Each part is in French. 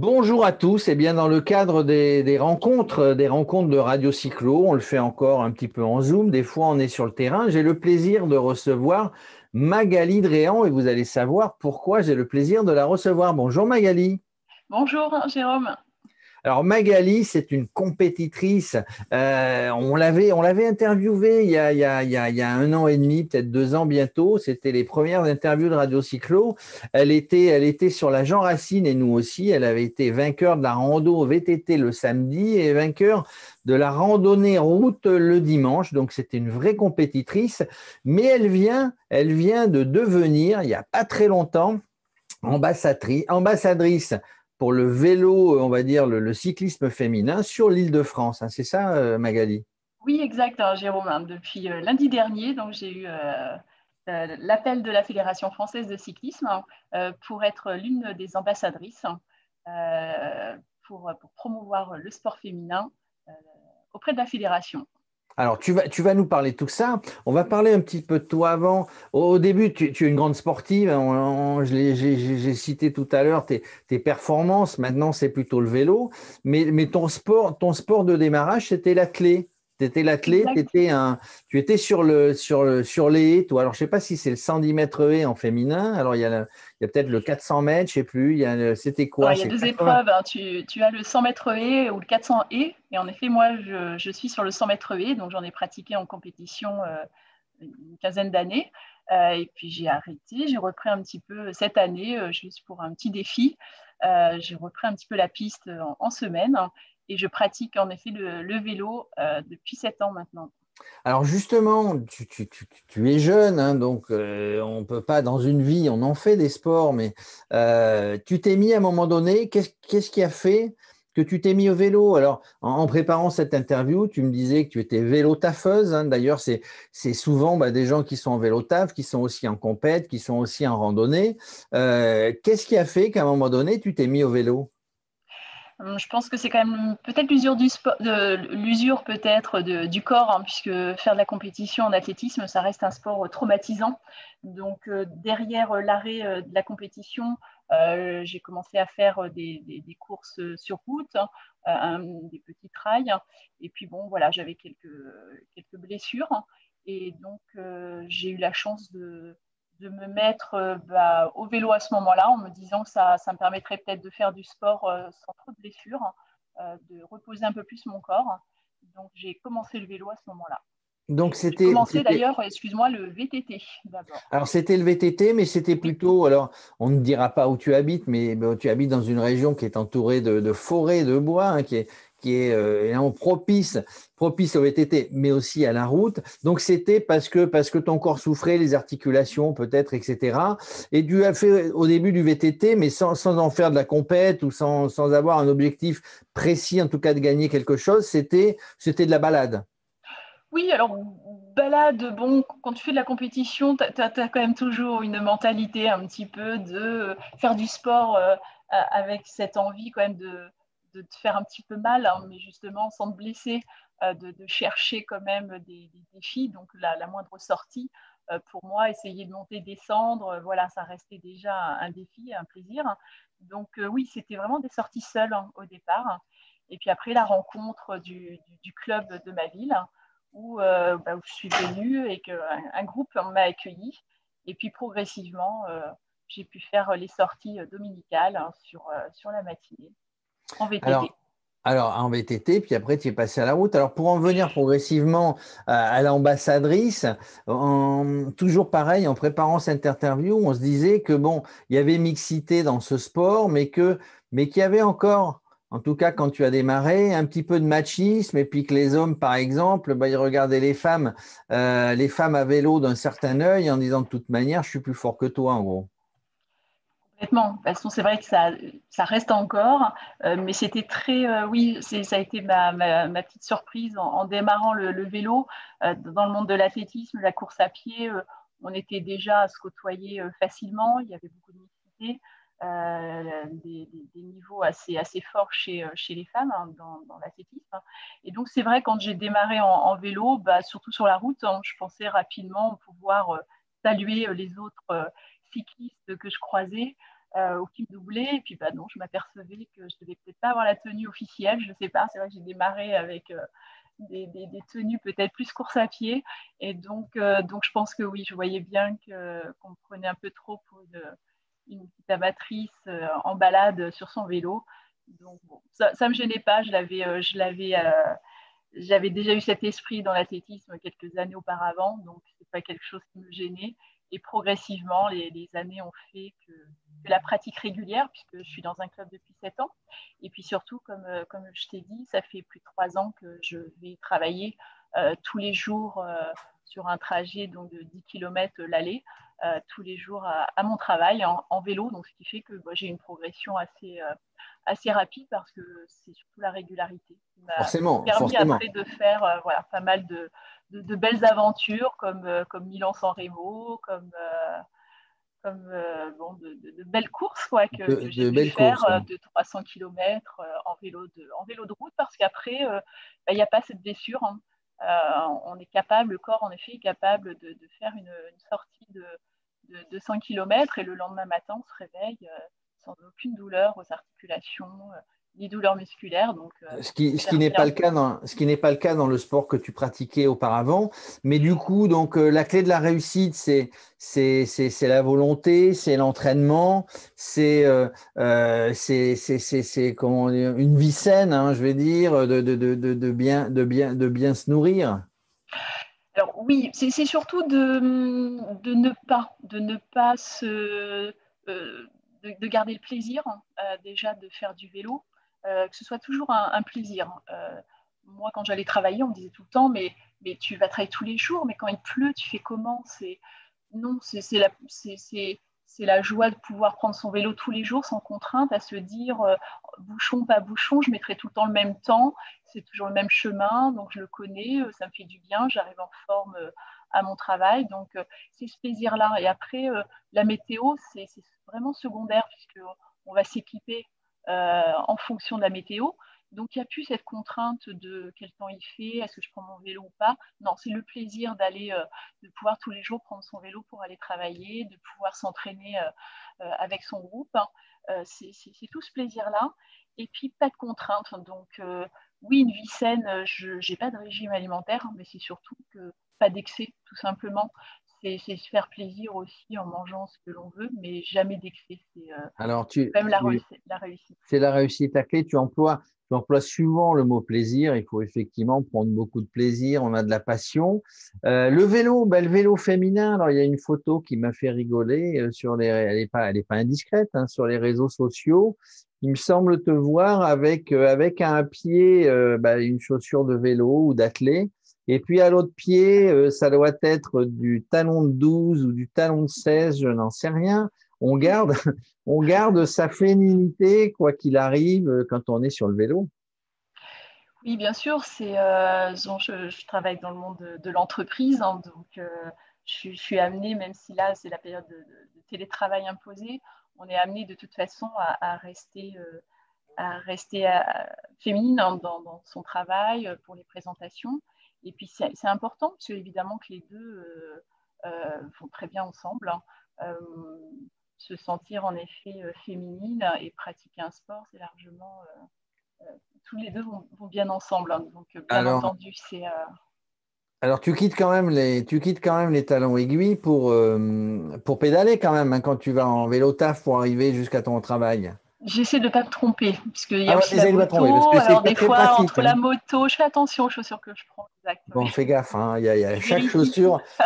Bonjour à tous. Eh bien, dans le cadre des rencontres de Radio Cyclo, on le fait encore un petit peu en Zoom. Des fois, on est sur le terrain. J'ai le plaisir de recevoir Magali Dréan et vous allez savoir pourquoi j'ai le plaisir de la recevoir. Bonjour Magali. Bonjour Jérôme. Alors Magali, c'est une compétitrice. On l'avait interviewée il y a 1 an et demi, peut-être 2 ans bientôt. C'était les premières interviews de Radio Cyclo. Elle était sur la Jean Racine et nous aussi. Elle avait été vainqueur de la rando VTT le samedi et vainqueur de la randonnée route le dimanche. Donc c'était une vraie compétitrice. Mais elle vient de devenir, il n'y a pas très longtemps, ambassadrice pour le vélo, on va dire le cyclisme féminin sur l'Île-de-France. Hein. C'est ça, Magali? Oui, exact, Jérôme. Depuis lundi dernier, donc j'ai eu l'appel de la Fédération française de cyclisme pour être l'une des ambassadrices euh, pour promouvoir le sport féminin euh, auprès de la fédération. Alors, tu vas nous parler de tout ça. On va parler un petit peu de toi avant. Au début, tu es une grande sportive. J'ai cité tout à l'heure tes performances. Maintenant, c'est plutôt le vélo. Mais ton sport de démarrage, c'était l'athlé. Tu étais l'athlète, Exact. tu étais sur les haies, toi. Alors, je ne sais pas si c'est le 110 mètres haies en féminin. Alors, il y a peut-être le 400 mètres, je ne sais plus. C'était Alors, quoi? il y a C'est deux 80. épreuves. Tu as le 100 mètres haies ou le 400 haies. Et en effet, moi, je suis sur le 100 mètres haies. Donc, j'en ai pratiqué en compétition une quinzaine d'années. Et puis j'ai arrêté, j'ai repris un petit peu cette année, juste pour un petit défi. J'ai repris un petit peu la piste en semaine et je pratique en effet le vélo depuis 7 ans maintenant. Alors justement, tu es jeune, hein, donc on ne peut pas, dans une vie, on en fait des sports, mais tu t'es mis à un moment donné, qu'est-ce qui a fait que tu t'es mis au vélo? Alors, en préparant cette interview, tu me disais que tu étais vélo-taffeuse, hein. D'ailleurs, c'est souvent des gens qui sont en vélo-taf, qui sont aussi en compète, qui sont aussi en randonnée. Qu'est-ce qui a fait qu'à un moment donné, tu t'es mis au vélo? Je pense que c'est quand même peut-être l'usure peut-être du corps, hein, puisque faire de la compétition en athlétisme, ça reste un sport traumatisant. Donc derrière l'arrêt de la compétition, j'ai commencé à faire des courses sur route, hein, des petits trails. Et puis bon, voilà, j'avais quelques blessures. Et donc j'ai eu la chance de me mettre au vélo à ce moment-là, en me disant que ça me permettrait peut-être de faire du sport sans trop de blessures, de reposer un peu plus mon corps. Donc j'ai commencé le vélo à ce moment-là. Donc J'ai c'était, commencé c'était, d'ailleurs, excuse-moi, le VTT d'abord. Alors, c'était le VTT, mais c'était Oui, plutôt, alors, on ne dira pas où tu habites, mais tu habites dans une région qui est entourée de forêts, de bois, hein, qui est vraiment propice au VTT, mais aussi à la route. Donc, c'était parce que ton corps souffrait, les articulations peut-être, etc. Et tu as fait au début du VTT, mais sans en faire de la compète ou sans avoir un objectif précis, en tout cas de gagner quelque chose, c'était de la balade. oui, alors balade, bon, quand tu fais de la compétition, tu as quand même toujours une mentalité un petit peu de faire du sport avec cette envie quand même de te faire un petit peu mal, hein, mais justement sans te blesser, de chercher quand même des défis. Donc la moindre sortie, pour moi, essayer de monter, descendre, voilà, ça restait déjà un défi, un plaisir. Donc oui, c'était vraiment des sorties seules, hein, au départ. Et puis après, la rencontre du club de ma ville où je suis venue et qu'un groupe m'a accueilli. Et puis progressivement, j'ai pu faire les sorties dominicales, hein, sur la matinée en VTT. Alors, alors, en VTT, puis après, tu es passé à la route. Alors, pour en venir progressivement à l'ambassadrice, toujours pareil, en préparant cette interview, on se disait que, bon, il y avait mixité dans ce sport, mais qu'il y avait encore, en tout cas quand tu as démarré, un petit peu de machisme, et puis que les hommes, par exemple, ils regardaient les femmes à vélo d'un certain œil en disant de toute manière, je suis plus fort que toi, en gros. Complètement. De toute façon, c'est vrai que ça reste encore, mais c'était très, oui, ça a été ma petite surprise en démarrant le vélo. Dans le monde de l'athlétisme, la course à pied, on était déjà à se côtoyer facilement. Il y avait beaucoup de mixité, des niveaux assez forts chez les femmes, hein, dans l'athlétisme. Et donc, c'est vrai, quand j'ai démarré en vélo, surtout sur la route, hein, je pensais rapidement pouvoir saluer les autres cyclistes que je croisais. ou qui me doublaient. Et puis, bah, non, je m'apercevais que je devais peut-être pas avoir la tenue officielle. Je sais pas, c'est vrai que j'ai démarré avec des tenues peut-être plus course à pied. Et donc, je pense que oui, je voyais bien qu'on me prenait un peu trop pour une petite amatrice en balade sur son vélo. Donc, bon, ça ne me gênait pas. J'avais déjà eu cet esprit dans l'athlétisme quelques années auparavant, donc ce n'est pas quelque chose qui me gênait. Et progressivement, les années ont fait que la pratique régulière, puisque je suis dans un club depuis 7 ans, et puis surtout, comme je t'ai dit, ça fait plus de 3 ans que je vais travailler tous les jours sur un trajet donc, de 10 km l'aller, tous les jours à mon travail en vélo, donc ce qui fait que j'ai une progression assez rapide parce que c'est surtout la régularité qui m'a Forcément, permis forcément. après de faire voilà, pas mal de belles aventures comme Milan-San Remo, bon, de belles courses quoi, que j'ai De pu belles faire courses. Ouais. de 300 km en vélo de route parce qu'après, il n'y a pas cette blessure. Hein. On est capable, le corps en effet est capable de faire une sortie de 100 km et le lendemain matin, on se réveille sans aucune douleur aux articulations, ni douleur musculaire. Donc, Ce qui j'espère n'est pas bien. le cas ce qui n'est pas le cas dans le sport que tu pratiquais auparavant. Mais du coup, donc, la clé de la réussite, c'est la volonté, c'est l'entraînement, c'est comment dire, une vie saine, hein, je vais dire, de bien se nourrir. Alors oui, c'est surtout de ne pas de garder le plaisir déjà de faire du vélo, que ce soit toujours un plaisir. Moi, quand j'allais travailler, on me disait tout le temps, mais tu vas travailler tous les jours, mais quand il pleut, tu fais comment? Non, c'est la joie de pouvoir prendre son vélo tous les jours sans contrainte, à se dire bouchon, pas bouchon, je mettrai tout le temps le même temps, c'est toujours le même chemin, donc je le connais, ça me fait du bien, j'arrive en forme à mon travail, donc c'est ce plaisir-là. Et après, la météo, c'est vraiment secondaire, puisqu'on va s'équiper en fonction de la météo. Donc, il n'y a plus cette contrainte de quel temps il fait, est-ce que je prends mon vélo ou pas. Non, c'est le plaisir de pouvoir tous les jours prendre son vélo pour aller travailler, de pouvoir s'entraîner avec son groupe. Hein. C'est tout ce plaisir-là. Et puis, pas de contrainte. Donc, oui, une vie saine, je n'ai pas de régime alimentaire, mais c'est surtout que pas d'excès, tout simplement. C'est se faire plaisir aussi en mangeant ce que l'on veut, mais jamais d'excès. C'est Alors, quand même la réussite. c'est la réussite à clé. Tu emploies souvent le mot plaisir. Il faut effectivement prendre beaucoup de plaisir. On a de la passion. Le vélo, ben, le vélo féminin. Alors, il y a une photo qui m'a fait rigoler elle est pas indiscrète, hein, sur les réseaux sociaux. Il me semble te voir avec à un pied ben, une chaussure de vélo ou d'athlée. Et puis à l'autre pied, ça doit être du talon de 12 ou du talon de 16, je n'en sais rien. On garde, on garde sa féminité, quoi qu'il arrive, quand on est sur le vélo. Oui, bien sûr, je travaille dans le monde de l'entreprise, hein, donc je suis amenée, même si là c'est la période de télétravail imposé, on est amené de toute façon à rester féminine hein, dans son travail pour les présentations. Et puis c'est important, parce que évidemment que les deux vont très bien ensemble. Hein. Se sentir en effet féminine et pratiquer un sport, c'est largement tous les deux vont bien ensemble. Hein. Donc, bien Alors, entendu, alors, tu quittes quand même les talons aiguilles pour pédaler quand même, hein, quand tu vas en vélo taf pour arriver jusqu'à ton travail. j'essaie de ne pas me tromper, puisqu'il y Ah a ouais, aussi la t'essayes de pas tromper, parce moto. que c'est Alors, pas des très fois, pratique, entre la hein. moto, je fais attention aux chaussures que je prends. Exact, Bon, oui. fais gaffe, hein, il y a Je vérifie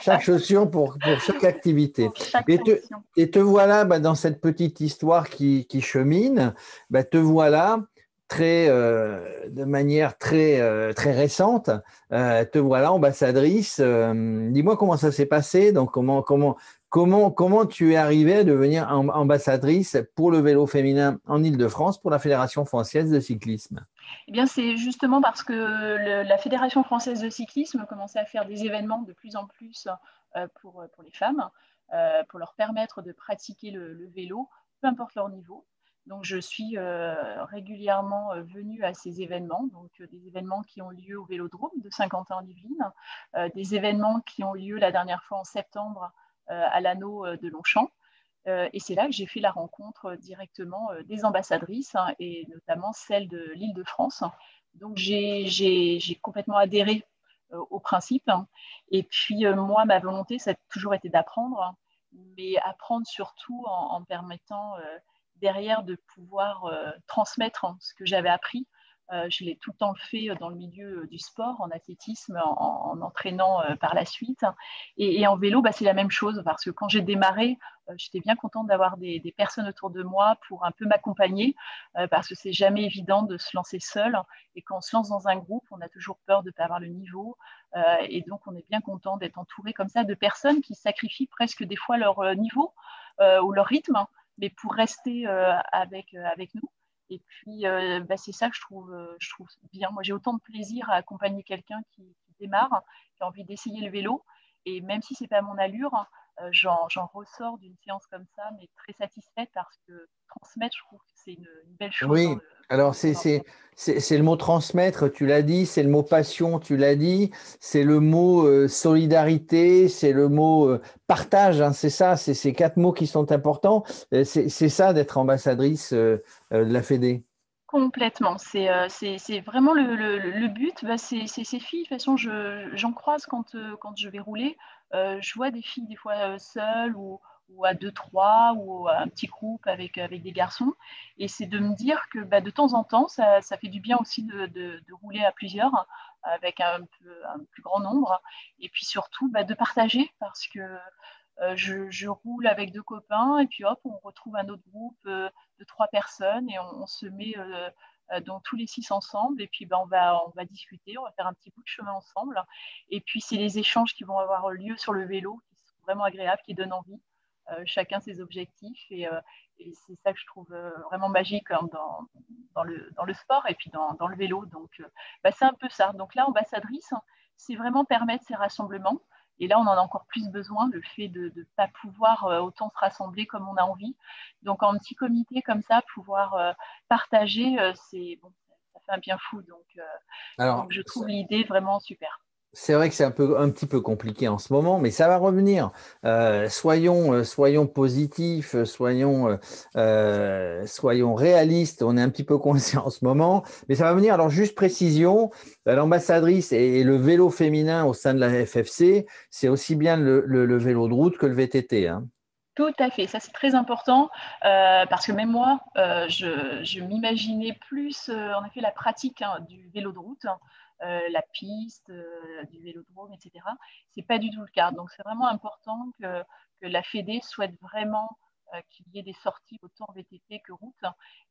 chaque chaussure pour chaque activité. pour chaque Et te, fonction. et te voilà bah, dans cette petite histoire qui chemine, bah, te voilà de manière très récente, te voilà ambassadrice. Dis-moi comment ça s'est passé, donc comment tu es arrivée à devenir ambassadrice pour le vélo féminin en Île-de-France pour la Fédération française de cyclisme. Eh bien, c'est justement parce que la Fédération française de cyclisme commençait à faire des événements de plus en plus pour les femmes, pour leur permettre de pratiquer le vélo, peu importe leur niveau. Donc, je suis régulièrement venue à ces événements, donc des événements qui ont lieu au Vélodrome de Saint-Quentin-en-Yvelines, des événements qui ont lieu la dernière fois en septembre à l'anneau de Longchamp, Et c'est là que j'ai fait la rencontre directement des ambassadrices, hein, et notamment celle de l'Île-de-France. Donc, j'ai complètement adhéré au principe, hein. Et puis, moi, ma volonté, ça a toujours été d'apprendre, hein, mais apprendre surtout en permettant derrière de pouvoir transmettre, hein, ce que j'avais appris. Je l'ai tout le temps fait dans le milieu du sport, en athlétisme, en entraînant par la suite. Et en vélo, bah, c'est la même chose, parce que quand j'ai démarré, j'étais bien contente d'avoir des personnes autour de moi pour un peu m'accompagner, parce que c'est jamais évident de se lancer seul. Et quand on se lance dans un groupe, on a toujours peur de ne pas avoir le niveau. Et donc, on est bien content d'être entouré comme ça de personnes qui sacrifient presque des fois leur niveau ou leur rythme, hein, mais pour rester avec nous. Et puis, bah, c'est ça que je trouve bien. Moi, j'ai autant de plaisir à accompagner quelqu'un qui démarre, qui a envie d'essayer le vélo. Et même si ce n'est pas mon allure, j'en ressors d'une séance comme ça, mais très satisfaite parce que transmettre, je trouve que c'est une belle chose dans Oui, alors dans un sport. c'est le mot transmettre, tu l'as dit, c'est le mot passion, tu l'as dit, c'est le mot solidarité, c'est le mot partage, hein, c'est ça, c'est ces quatre mots qui sont importants. C'est ça d'être ambassadrice de la Fédé. Complètement. C'est vraiment le but. Bah, c'est ces filles. De toute façon, j'en croise quand je vais rouler. Je vois des filles des fois seules ou à deux, trois ou à un petit groupe avec des garçons. Et c'est de me dire que bah, de temps en temps, ça fait du bien aussi de rouler à plusieurs avec un plus grand nombre. Et puis surtout, bah, de partager parce que je roule avec deux copains et puis hop, on retrouve un autre groupe de trois personnes et on se met donc tous les six ensemble et puis ben, on va discuter, on va faire un petit bout de chemin ensemble. Et puis c'est les échanges qui vont avoir lieu sur le vélo qui sont vraiment agréables, qui donnent envie, chacun ses objectifs et c'est ça que je trouve vraiment magique, hein, dans le sport et puis dans le vélo. Donc bah, c'est un peu ça. Donc là, ambassadrice, c'est vraiment permettre ces rassemblements. Et là, on en a encore plus besoin, le fait de ne pas pouvoir autant se rassembler comme on a envie. Donc, en petit comité comme ça, pouvoir partager, bon, ça fait un bien fou. Alors, Donc, je trouve l'idée vraiment super. c'est vrai que c'est un petit peu compliqué en ce moment, mais ça va revenir. Soyons positifs, soyons réalistes. On est un petit peu coincé en ce moment, mais ça va venir. Alors, juste précision, l'ambassadrice et le vélo féminin au sein de la FFC, c'est aussi bien le vélo de route que le VTT, hein. Tout à fait, ça c'est très important parce que même moi, je m'imaginais plus en effet la pratique, hein, du vélo de route, hein, la piste, du vélodrome, etc. C'est pas du tout le cas. Donc c'est vraiment important que la Fédé souhaite vraiment qu'il y ait des sorties autant VTT que route.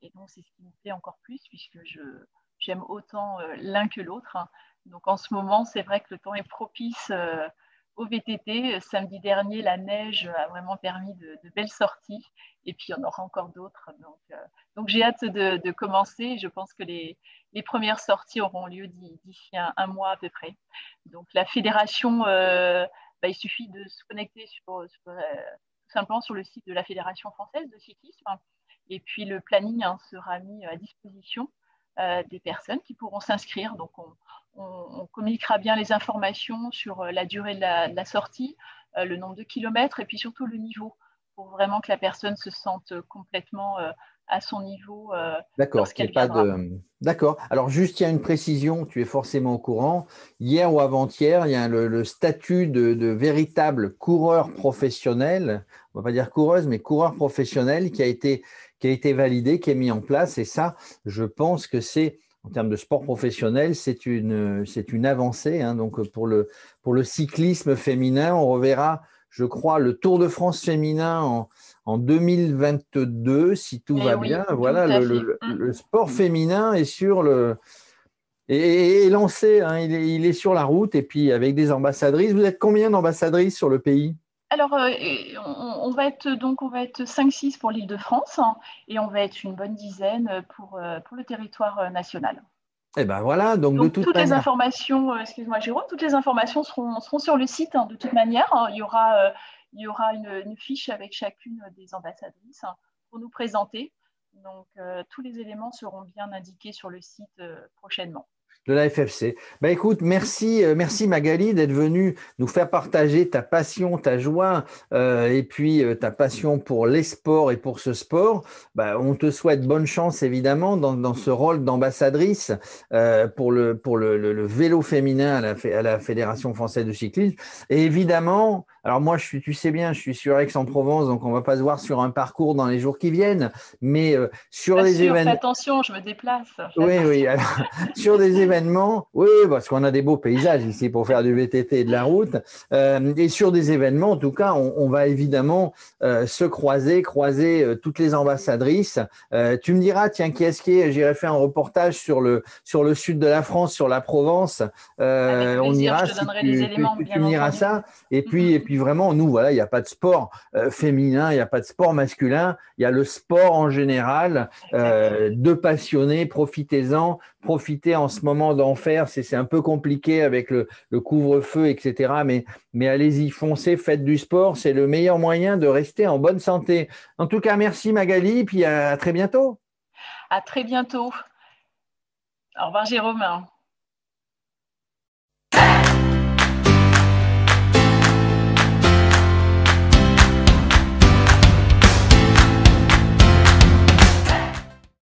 Et donc c'est ce qui me plaît encore plus puisque j'aime autant l'un que l'autre, hein. Donc en ce moment, c'est vrai que le temps est propice au VTT. Samedi dernier, la neige a vraiment permis de belles sorties. Et puis, il y en aura encore d'autres. Donc j'ai hâte de commencer. Je pense que les premières sorties auront lieu d'ici un mois à peu près. Donc, la fédération, bah, il suffit de se connecter tout simplement sur le site de la Fédération française de cyclisme. Et puis, le planning, hein, sera mis à disposition des personnes qui pourront s'inscrire. Donc, on communiquera bien les informations sur la durée de la sortie, le nombre de kilomètres et puis surtout le niveau pour vraiment que la personne se sente complètement à son niveau D'accord, qu'il n'y lorsqu'elle ait pas viendra. de. D'accord. Alors, juste, il y a une précision, tu es forcément au courant. Hier ou avant-hier, il y a le statut de véritable coureur professionnel, on ne va pas dire coureuse, mais coureur professionnel qui a été validé, qui est mis en place. Et ça, je pense que c'est, en termes de sport professionnel, c'est une avancée, hein. Donc, pour le cyclisme féminin, on reverra, je crois, le Tour de France féminin en 2022, si tout Et va oui, bien. tout Voilà, à fait. le sport féminin est sur est lancé, hein, il est sur la route et puis avec des ambassadrices. Vous êtes combien d'ambassadrices sur le pays? Alors, on va être 5-6 pour l'Île-de-France, hein, et on va être une bonne dizaine pour le territoire national. Eh ben voilà, donc de Donc, toute toutes les manière. informations, excuse-moi Jérôme, toutes les informations seront sur le site, hein, de toute manière, hein. Il y aura une fiche avec chacune des ambassadrices, hein, pour nous présenter. Donc, tous les éléments seront bien indiqués sur le site prochainement. de la FFC. Bah, écoute, merci Magali d'être venue nous faire partager ta passion, ta joie et puis ta passion pour les sports et pour ce sport. Bah, on te souhaite bonne chance évidemment dans ce rôle d'ambassadrice pour le vélo féminin à la Fédération française de cyclisme. Et évidemment, alors moi tu sais bien, je suis sur Aix-en-Provence, donc on va pas se voir sur un parcours dans les jours qui viennent, mais sur Pas les sûr, fais événements. attention, je me déplace. Fais Oui, oui. attention. Alors, sur des événements, oui, parce qu'on a des beaux paysages ici pour faire du VTT et de la route. Et sur des événements, en tout cas, on va évidemment se croiser toutes les ambassadrices. Tu me diras, tiens, j'irai faire un reportage sur le sud de la France, sur la Provence. Avec On plaisir, ira je te si donnerai les éléments, tu bien me diras entendu. ça. Mhm. Et puis vraiment, nous, voilà, il n'y a pas de sport féminin, il n'y a pas de sport masculin. Il y a le sport en général. Exactement. Deux passionnés, profitez-en, profitez en ce moment d'en faire. C'est un peu compliqué avec le couvre-feu, etc. Mais allez-y, foncez, faites du sport. C'est le meilleur moyen de rester en bonne santé. En tout cas, merci Magali, puis à très bientôt. À très bientôt. Au revoir, Jérôme.